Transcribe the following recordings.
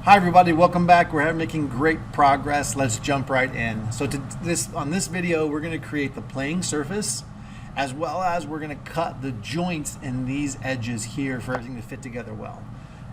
Hi everybody, welcome back. We're making great progress. Let's jump right in. So on this video, we're going to create the playing surface, as well as we're going to cut the joints in these edges here for everything to fit together well.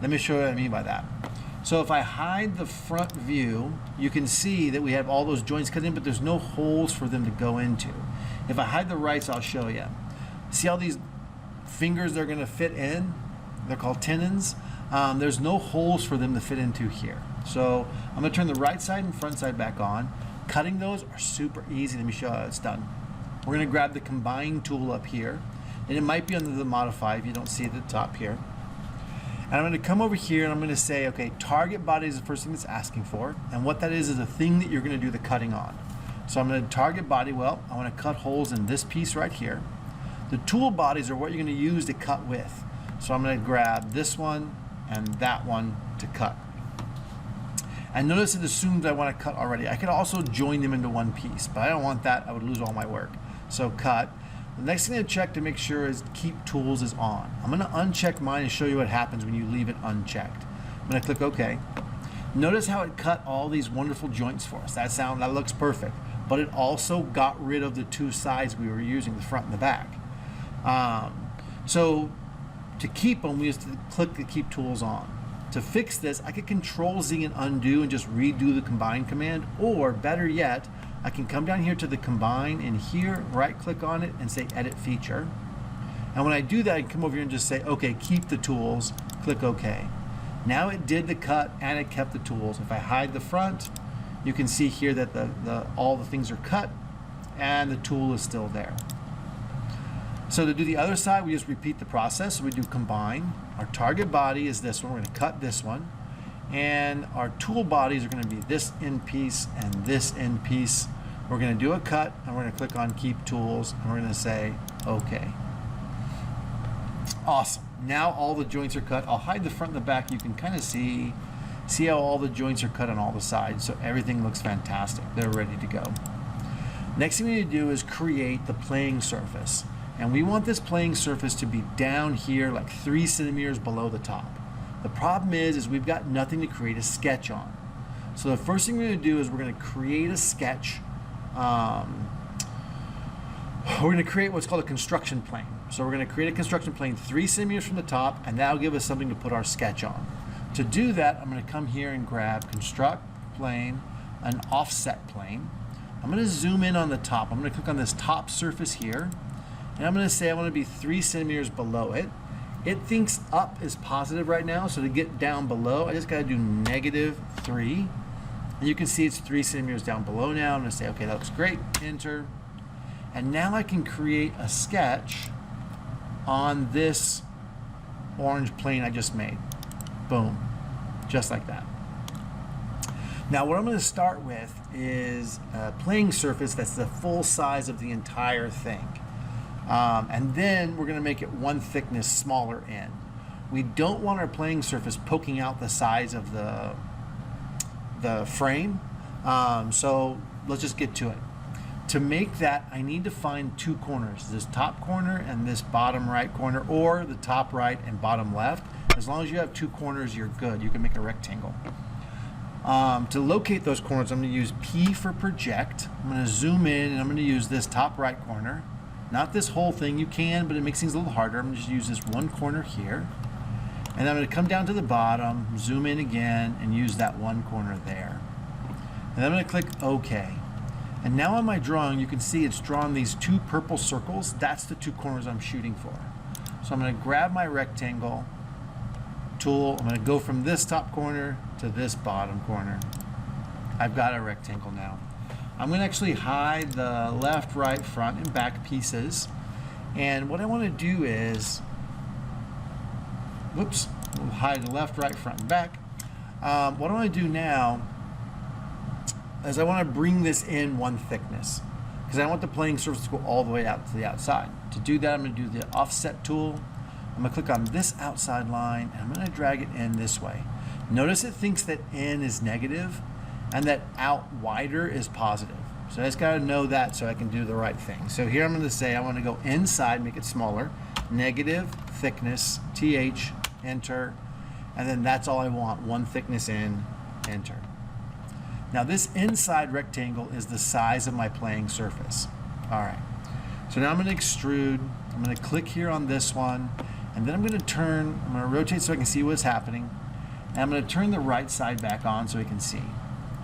Let me show you what I mean by that. So if I hide the front view, you can see that we have all those joints cut in, but there's no holes for them to go into. If I hide the rights, I'll show you. See all these fingers they're going to fit in? They're called tenons. There's no holes for them to fit into here. So I'm going to turn the right side and front side back on. Cutting those are super easy. Let me show you how it's done. We're going to grab the combine tool up here, and it might be under the modify if you don't see it at the top here. And I'm going to come over here and I'm going to say, okay, target body is the first thing it's asking for, and what that is the thing that you're going to do the cutting on. So I'm going to target body. Well, I want to cut holes in this piece right here. The tool bodies are what you're going to use to cut with. So I'm going to grab this one and that one to cut. And notice it assumes I want to cut already. I could also join them into one piece, but I don't want that. I would lose all my work. So cut. The next thing to check to make sure is keep tools is on. I'm going to uncheck mine and show you what happens when you leave it unchecked. I'm going to click OK. Notice how it cut all these wonderful joints for us. That looks perfect. But it also got rid of the two sides we were using, the front and the back. So to keep them, we used to click the keep tools on. To fix this, I could Control Z and undo and just redo the combine command, or better yet, I can come down here to the combine and here, right click on it and say edit feature. And when I do that, I can come over here and just say, okay, keep the tools, click OK. Now it did the cut and it kept the tools. If I hide the front, you can see here that all the things are cut and the tool is still there. So to do the other side, we just repeat the process. So we do combine. Our target body is this one. We're going to cut this one. And our tool bodies are going to be this end piece and this end piece. We're going to do a cut, and we're going to click on keep tools, and we're going to say OK. Awesome. Now all the joints are cut. I'll hide the front and the back. You can kind of see how all the joints are cut on all the sides. So everything looks fantastic. They're ready to go. Next thing we need to do is create the playing surface. And we want this playing surface to be down here like 3 centimeters below the top. The problem is we've got nothing to create a sketch on. So the first thing we're going to do is we're going to create a sketch. We're going to create what's called a construction plane. So we're going to create a construction plane 3 centimeters from the top, and that'll give us something to put our sketch on. To do that, I'm going to come here and grab construct plane, an offset plane. I'm going to zoom in on the top. I'm going to click on this top surface here. And I'm going to say I want to be 3 centimeters below it. It thinks up is positive right now, so to get down below, I just got to do -3. And you can see it's 3 centimeters down below now. I'm going to say, okay, that looks great. Enter. And now I can create a sketch on this orange plane I just made. Boom. Just like that. Now what I'm going to start with is a playing surface that's the full size of the entire thing. And then we're going to make it one thickness smaller in. We don't want our playing surface poking out the sides of the frame. So let's just get to it. To make that, I need to find 2 corners, this top corner and this bottom right corner, or the top right and bottom left. As long as you have 2 corners, you're good. You can make a rectangle. To locate those corners, I'm going to use P for project. I'm going to zoom in and I'm going to use this top right corner. Not this whole thing. You can, but it makes things a little harder. I'm going to just use this one corner here. And I'm going to come down to the bottom, zoom in again, and use that one corner there. And I'm going to click OK. And now on my drawing, you can see it's drawn these 2 purple circles. That's the 2 corners I'm shooting for. So I'm going to grab my rectangle tool. I'm going to go from this top corner to this bottom corner. I've got a rectangle now. I'm going to actually hide the left, right, front, and back pieces. And what I want to do is, we'll hide the left, right, front, and back. What I want to do now is I want to bring this in one thickness, because I want the playing surface to go all the way out to the outside. To do that, I'm going to do the offset tool. I'm going to click on this outside line, and I'm going to drag it in this way. Notice it thinks that in is negative, and that out wider is positive. So I just got to know that so I can do the right thing. So here I'm going to say I want to go inside, make it smaller, negative thickness, TH, enter, and then that's all I want, one thickness in, enter. Now this inside rectangle is the size of my playing surface. All right, so now I'm going to extrude. I'm going to click here on this one, and then I'm going to rotate so I can see what's happening, and I'm going to turn the right side back on so I can see.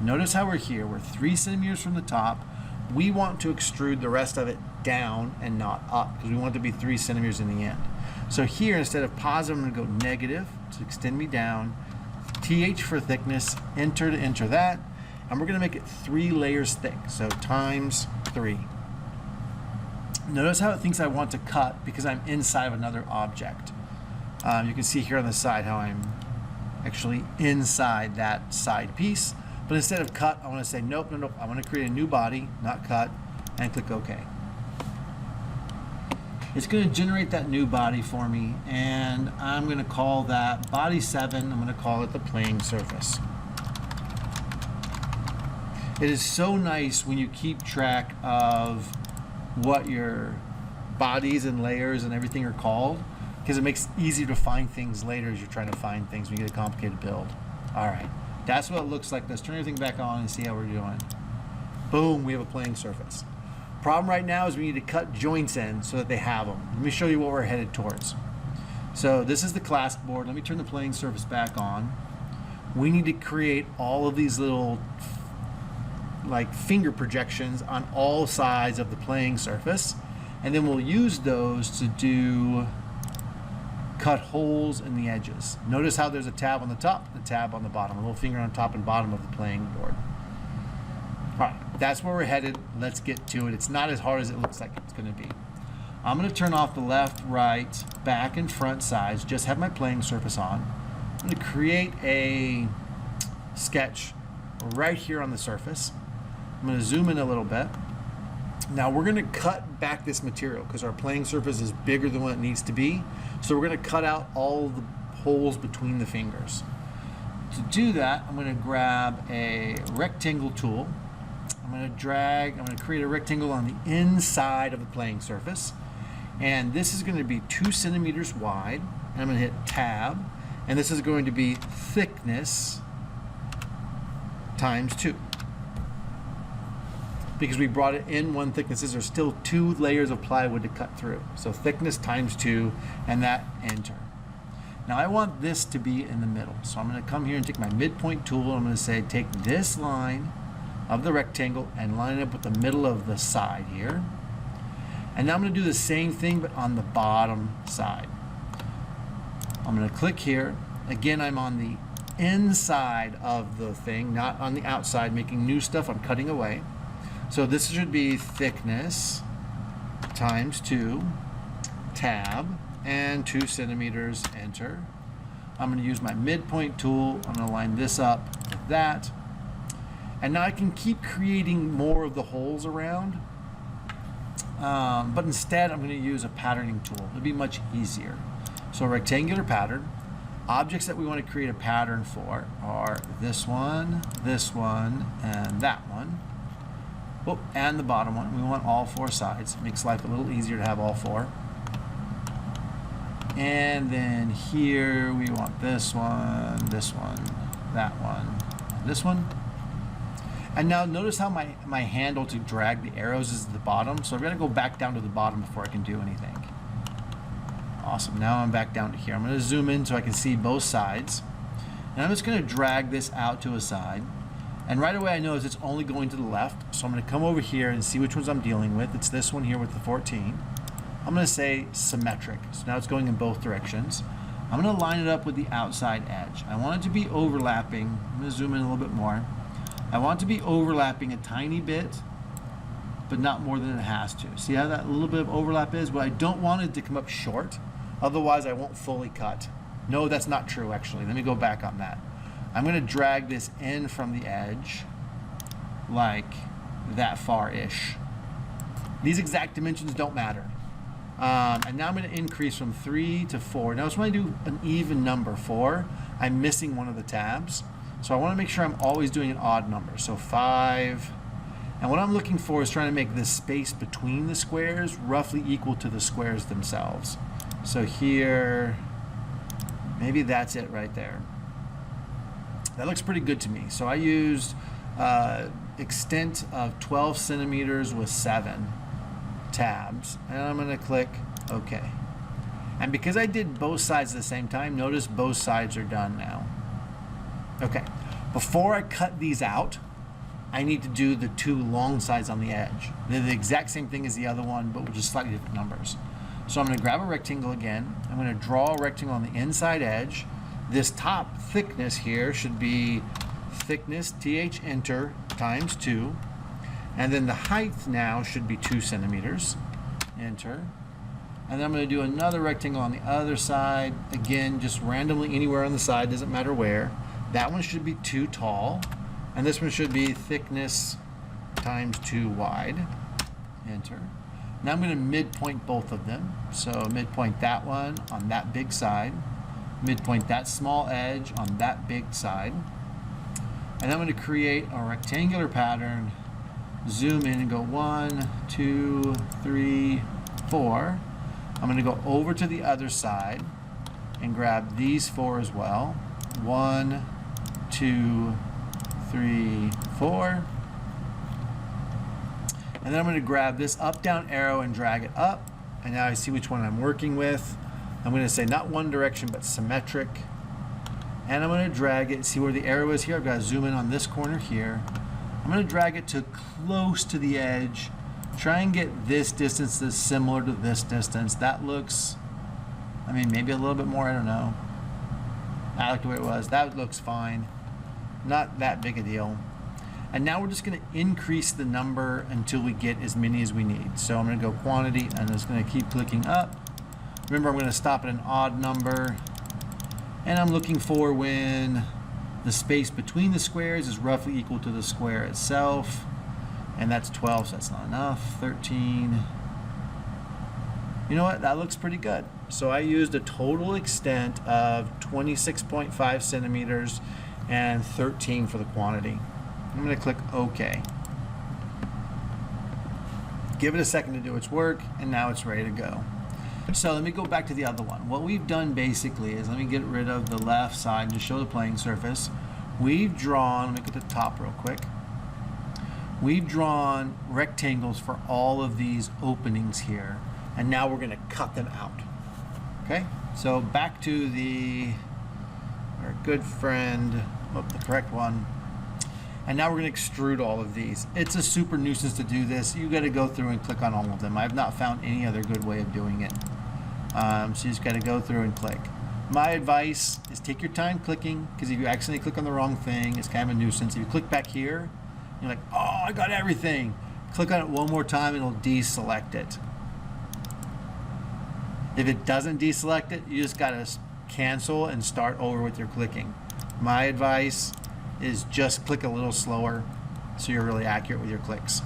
Notice how we're here, we're 3 centimeters from the top. We want to extrude the rest of it down and not up, because we want it to be 3 centimeters in the end. So here, instead of positive, I'm going to go negative to extend me down, TH for thickness, enter to enter that, and we're going to make it 3 layers thick, so times 3. Notice how it thinks I want to cut because I'm inside of another object. You can see here on the side how I'm actually inside that side piece, but instead of cut, I want to say nope, no, nope. I want to create a new body, not cut, and click OK. It's going to generate that new body for me, and I'm going to call that body 7. I'm going to call it the playing surface. It is so nice when you keep track of what your bodies and layers and everything are called, because it makes it easier to find things later as you're trying to find things when you get a complicated build. All right, that's what it looks like. Let's turn everything back on and see how we're doing. Boom, we have a playing surface. Problem right now is we need to cut joints in so that they have them. Let me show you what we're headed towards. So this is the Klask board. Let me turn the playing surface back on. We need to create all of these little like finger projections on all sides of the playing surface, and then we'll use those to do cut holes in the edges. Notice how there's a tab on the top, the tab on the bottom, a little finger on top and bottom of the playing board. All right, that's where we're headed. Let's get to it. It's not as hard as it looks like it's going to be. I'm going to turn off the left, right, back, and front sides. Just have my playing surface on. I'm going to create a sketch right here on the surface. I'm going to zoom in a little bit. Now we're going to cut back this material because our playing surface is bigger than what it needs to be. So we're going to cut out all the holes between the fingers. To do that, I'm going to grab a rectangle tool. I'm going to create a rectangle on the inside of the playing surface. And this is going to be 2 centimeters wide. And I'm going to hit tab. And this is going to be thickness times 2. Because we brought it in one thicknesses, there's still 2 layers of plywood to cut through. So thickness times 2, and that enter. Now I want this to be in the middle. So I'm going to come here and take my midpoint tool, and I'm going to say take this line of the rectangle and line it up with the middle of the side here. And now I'm going to do the same thing, but on the bottom side. I'm going to click here. Again, I'm on the inside of the thing, not on the outside, making new stuff I'm cutting away. So this should be thickness times 2, tab, and 2 centimeters, enter. I'm going to use my midpoint tool. I'm going to line this up with that. And now I can keep creating more of the holes around. But instead, I'm going to use a patterning tool. It'll be much easier. So rectangular pattern. Objects that we want to create a pattern for are this one, and that one. Oh, and the bottom one. We want all 4 sides. Makes life a little easier to have all 4. And then here we want this one, that one, and this one. And now notice how my handle to drag the arrows is at the bottom. So I've got to go back down to the bottom before I can do anything. Awesome. Now I'm back down to here. I'm going to zoom in so I can see both sides. And I'm just going to drag this out to a side. And right away I notice it's only going to the left. So I'm going to come over here and see which ones I'm dealing with. It's this one here with the 14. I'm going to say symmetric. So now it's going in both directions. I'm going to line it up with the outside edge. I want it to be overlapping. I'm going to zoom in a little bit more. I want it to be overlapping a tiny bit, but not more than it has to. See how that little bit of overlap is? But I don't want it to come up short. Otherwise I won't fully cut. No, that's not true actually. Let me go back on that. I'm going to drag this in from the edge like that far-ish. These exact dimensions don't matter. And now I'm going to increase from 3 to 4. Notice when I do an even number, 4, I'm missing one of the tabs. So I want to make sure I'm always doing an odd number. So 5. And what I'm looking for is trying to make this space between the squares roughly equal to the squares themselves. So here Maybe that's it right there. That looks pretty good to me. So I used extent of 12 centimeters with 7 tabs, and I'm going to click OK. And because I did both sides at the same time, notice both sides are done now. Okay, before I cut these out, I need to do the 2 long sides on the edge. They're the exact same thing as the other one, but with just slightly different numbers. So I'm going to grab a rectangle again. I'm going to draw a rectangle on the inside edge. This top thickness here should be thickness, th enter, times 2. And then the height now should be 2 centimeters. Enter. And then I'm going to do another rectangle on the other side. Again, just randomly anywhere on the side, doesn't matter where. That one should be 2 tall. And this one should be thickness times 2 wide. Enter. Now I'm going to midpoint both of them. So midpoint that one on that big side. Midpoint that small edge on that big side. And I'm going to create a rectangular pattern. Zoom in and go 1, 2, 3, 4. I'm going to go over to the other side and grab these 4 as well. 1, 2, 3, 4. And then I'm going to grab this up down arrow and drag it up. And now I see which one I'm working with. I'm going to say not one direction but symmetric. And I'm going to drag it. See where the arrow is here? I've got to zoom in on this corner here. I'm going to drag it to close to the edge. Try and get this distance that's similar to this distance. That looks, I mean, maybe a little bit more, I don't know. I like the way it was. That looks fine. Not that big a deal. And now we're just going to increase the number until we get as many as we need. So I'm going to go quantity and I'm just going to keep clicking up. Remember, I'm going to stop at an odd number. And I'm looking for when the space between the squares is roughly equal to the square itself. And that's 12, so that's not enough. 13. You know what? That looks pretty good. So I used a total extent of 26.5 centimeters and 13 for the quantity. I'm going to click OK. Give it a second to do its work, and now it's ready to go. So let me go back to the other one. What we've done basically is, let me get rid of the left side to show the playing surface. We've drawn, let me get the top real quick. We've drawn rectangles for all of these openings here, and now we're going to cut them out. Okay, so back to our good friend, the correct one. And now we're going to extrude all of these. It's a super nuisance to do this. You got to go through and click on all of them. I've not found any other good way of doing it. So you just got to go through and click. My advice is take your time clicking, because if you accidentally click on the wrong thing, it's kind of a nuisance. If you click back here, you're like, oh, I got everything. Click on it one more time, and it'll deselect it. If it doesn't deselect it, you just got to cancel and start over with your clicking. My advice is just click a little slower so you're really accurate with your clicks.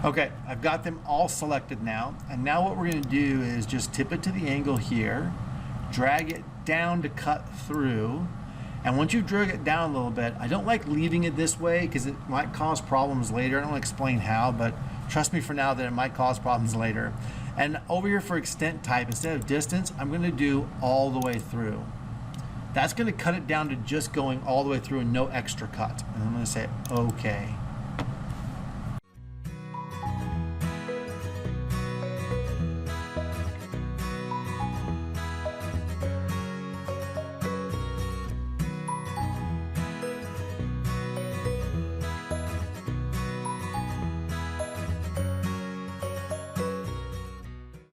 Okay, I've got them all selected now, and now what we're going to do is just tip it to the angle here, drag it down to cut through, and once you've drug it down a little bit, I don't like leaving it this way because it might cause problems later. I don't want to explain how, but trust me for now that it might cause problems later. And over here for extent type, instead of distance, I'm going to do all the way through. That's going to cut it down to just going all the way through and no extra cut. And I'm going to say, okay.